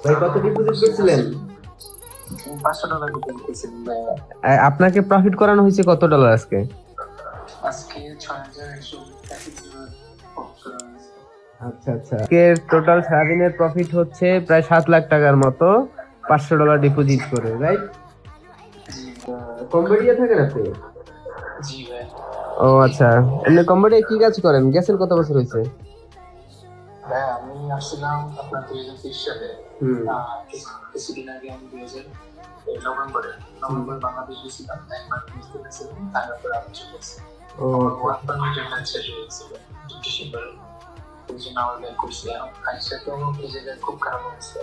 ভাই কত ডিপোজিট করছিলেন? $500 ডিপোজিট করেছিলাম ভাই। আপনাকে প্রফিট করানো হয়েছে কত ডলার আজকে? আজকে 6130 প্রফিট করা হয়েছে। আচ্ছা আচ্ছা, আজকে টোটাল সারাদিনের প্রফিট হচ্ছে প্রায় 7 লাখ টাকার মতো, $500 ডিপোজিট করে, রাইট? জি কম্বোডিয়া থাকেন আপনি? জি ভাই। ও আচ্ছা, এমনি কম্বোডিয়া কি কাজ করেন? গেছেন কত বছর হয়েছে? ভাই আমি আসছিলাম আপনার 2020 সালে। হুম। কিছুদিন আগে আমি 2000 নভেম্বর বাংলাদেশ গেছিলাম, 1 মাস বুঝতে পেরেছিলাম, তারপরে আমি চলে গেছি। ও ওয়ার্ক পারমিটের ম্যাচ শেষ হয়ে গেছিল ডিসেম্বরে। ওই জন্য আমার ব্যাক করছি। এখন আইসা তো এই জায়গায় খুব খারাপ অবস্থা।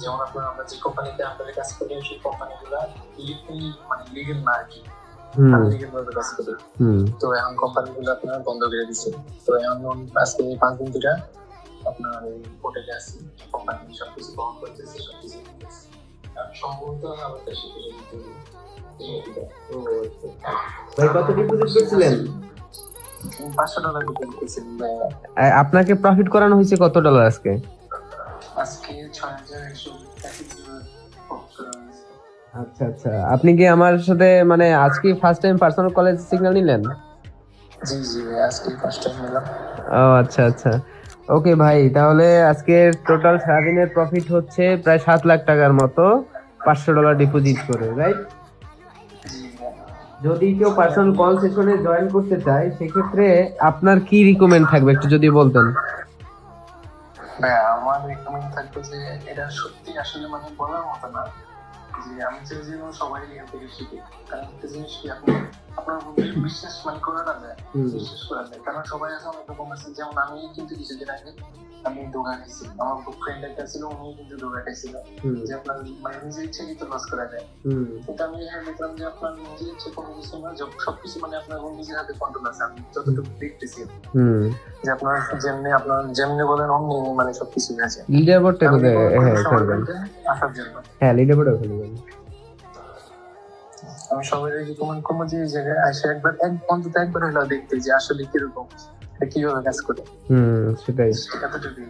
যেমন আপনার আমরা যে কোম্পানিতে আপনাদের কাজ করি সেই কোম্পানিগুলো মানে লিগেল না আর কি, আনলিগেল ভাবে কাজ করে। তো এখন কোম্পানিগুলো আপনার বন্ধ করে দিচ্ছে। তো এখন আজকে 5 দিন ধরে আপনার হোটেলে আছি, কোম্পানি সবকিছু বন্ধ করতেছে, সবকিছু সম্ভবত আমার দেশে ফিরে যেতে হবে। ভাই কত ডিপোজিট করছিলেন? $500 ডিপোজিট করেছিলাম ভাই। আপনাকে প্রফিট করানো হয়েছে কত ডলার আজকে? আজকে 6130 প্রফিট করা হয়েছে। আচ্ছা আচ্ছা, আপনি কি আমার সাথে মানে আজকে first time personal college signal নিলেন? জি জি ভাই, আজকে ফার্স্ট টাইম নিলাম। ও আচ্ছা আচ্ছা, ওকে ভাই, তাহলে আজকে টোটাল সারাদিনের প্রফিট হচ্ছে প্রায় 7 লাখ টাকার মতো, $500 ডিপোজিট করে, রাইট? জি ভাই। যদি কেউ পার্সোনাল কল সেশনে জয়েন করতে চায় সেক্ষেত্রে আপনার কি রিকমেন্ড থাকবে একটু যদি বলতেন। ভাই আমার রিকমেন্ড থাকবে যে এটা সত্যি আসলে মানে বলার মতো না, যে আমি চাই যে সবাই এখান থেকে শিখে। কারণ একটা জিনিস কি, আপনি আপনার মধ্যে বিশ্বাস মানে করা যায়, বিশ্বাস করা যায়। কারণ সবাই আছে অনেক রকম আছে। যেমন আমি কিন্তু কিছুদিন আগে আমি ধোকা খাইছি, আমার ফ্রেন্ড একটা ছিল, উনি কিন্তু ধোকা খাইছিল যে আপনার মানে নিজে ইচ্ছে কিন্তু লস করা যায়। কিন্তু আমি এখানে দেখলাম যে আপনার নিজে ইচ্ছে কোনো কিছু না, সবকিছু মানে আপনার নিজের হাতে কন্ট্রোল আছে। আমি যতটুকু দেখতেছি যে আপনার যেমনি বলেন অমনি মানে সবকিছু আছে। লিডার বোর্ডটা কোথায়? হ্যাঁ করবেন, আসার জন্য হ্যাঁ লিডার বোর্ডে খুলবেন। আমি সবাই রিকমেন্ড করবো যে এই জায়গায় আসে একবার অন্তত একবার হলেও দেখতে যে আসলে কিরকম, এটা কিভাবে কাজ করে। সেটাই। এতটুকুই।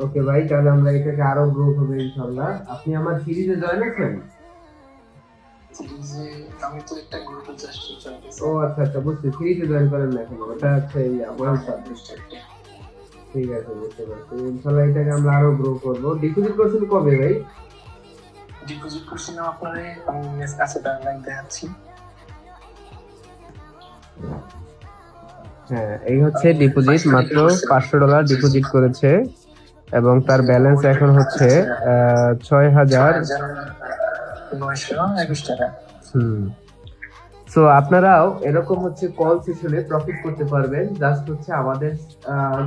ওকে ভাই, তাহলে আমরা এটাকে আরো গ্রো হবে ইনশাআল্লাহ। আপনি আমার সিরিজে জয়েন আছেন? সিরিজে আমি তো একটা গ্রুপে জাস্ট জয়েন করেছি। ও আচ্ছা আচ্ছা, বুঝছি, সিরিজে জয়েন করেন না এখন, ওটা হচ্ছে এই আমার সাবজেক্ট। ঠিক আছে, বুঝতে পারছি। ইনশাআল্লাহ এটাকে আমরা আরো গ্রো করব। ডিপোজিট করছেন কবে ভাই? ডিপোজিট করছিলাম আপনারে, আমি কাছে ব্যাংক দেখাচ্ছি। হ্যাঁ, এই হচ্ছে ডিপোজিট, মাত্র $500 ডিপোজিট করেছে এবং তার ব্যালেন্স এখন হচ্ছে 6,921 টাকা। সো আপনারাও এরকম হচ্ছে কল সেশনে প্রফিট করতে পারবেন। জাস্ট হচ্ছে আমাদের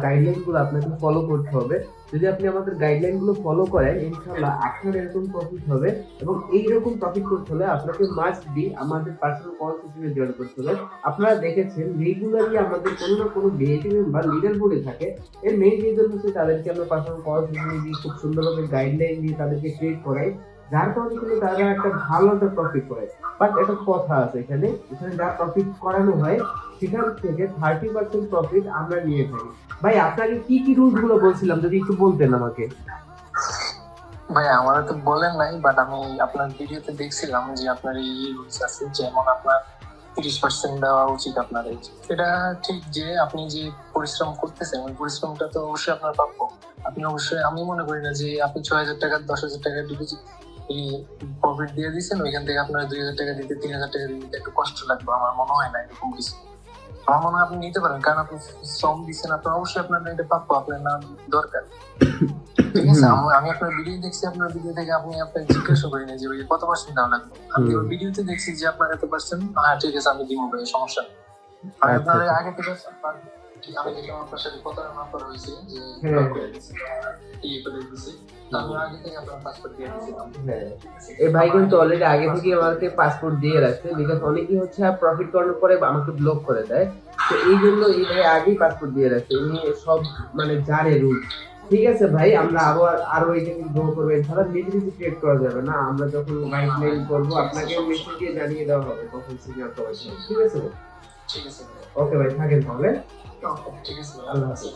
গাইডলাইন গুলো আপনাকে ফলো করতে হবে। যদি আপনি আমাদের গাইডলাইন গুলো ফলো করেন ইনশাআল্লাহ আপনার এরকম প্রফিট হবে। এবং এইরকম প্রফিট করতে হলে আপনাকে মাস্ট বি আমাদের পার্সোনাল কল সেশনে জয়েন করতে হবে। আপনারা দেখেছেন রেগুলারলি আমাদের কোনো না কোনো ভিআইপি মেম্বার লিডার বোর্ডে থাকে। এর মেইন রিজন হচ্ছে তাদেরকে আমরা পার্সোনাল কল সেশনে দিয়ে খুব সুন্দরভাবে গাইডলাইন দিয়ে তাদেরকে ট্রেড করাই, যার কারণে কিন্তু তারা একটা ভালো একটা প্রফিট করে। বাট একটা কথা আছে, এখানে যা প্রফিট করানো হয় সেখান থেকে 30% প্রফিট আমরা নিয়ে থাকি। ভাই আপনাকে কি কি রুলস গুলো বলছিলাম যদি একটু বলতেন আমাকে। ভাই আমার তো বলেন নাই, বাট আমি আপনার ভিডিওতে দেখছিলাম যে আপনার এই রুলস আছে, যেমন আপনার 30% দেওয়া উচিত আপনার। এটা ঠিক যে আপনি যে পরিশ্রম করতেছেন ওই পরিশ্রমটা তো অবশ্যই আপনার প্রাপ্য। আপনি অবশ্যই, আমি মনে করি না যে আপনি 6,000 টাকা 10,000 টাকা ডিপোজিট প্রফিট দিয়ে দিচ্ছেন, ওইখান থেকে আপনার 2,000 টাকা দিতে 3,000 টাকা দিতে একটু কষ্ট লাগবে। আমার মনে হয় না এরকম কিছু। আমার মনে হয় আপনি নিতে পারেন, কারণ আপনি শ্রম দিচ্ছেন, আপনার অবশ্যই আপনার এটা প্রাপ্য, আপনার না দরকার। ঠিক আছে, আমি আপনার ভিডিও দেখছি, আপনার ভিডিও থেকে আপনি আপনাকে জিজ্ঞাসা করি না যে কত পার্সেন্ট দেওয়া লাগবে। আমি ওই ভিডিওতে দেখছি যে আপনার এত পার্সেন্ট, হ্যাঁ ঠিক আছে আমি দিব ভাই, সমস্যা নেই। আমি আপনার আগে থেকে আমি দেখলাম আপনার সাথে প্রতারণা করা হয়েছে যে ইয়ে করে দিয়েছি, আমি আগে থেকে আপনার পাসপোর্ট দিয়ে দিয়েছিলাম। এই ভাই কিন্তু অলরেডি আগে থেকে আমাকে পাসপোর্ট দিয়ে রাখছে, বিকজ অনেকেই হচ্ছে প্রফিট করানোর পরে আমাকে ব্লক করে দেয়। তো এই জন্য এই ভাই আগেই পাসপোর্ট দিয়ে রাখছে, উনি সব মানে জানে রুল। ঠিক আছে ভাই, আমরা আরো এটাকে গ্রো করবো ইনশাআল্লাহ। নিজে নিজে ক্রিয়েট করা যাবে না, আমরা যখন গাইডলাইন করবো আপনাকে মেসেজ দিয়ে জানিয়ে দেওয়া হবে কখন সিনিয়র করা। ঠিক আছে, ঠিক আছে ওকে ভাই, থাকেন তাহলে। ঠিক আছে, আল্লাহ হাফেজ।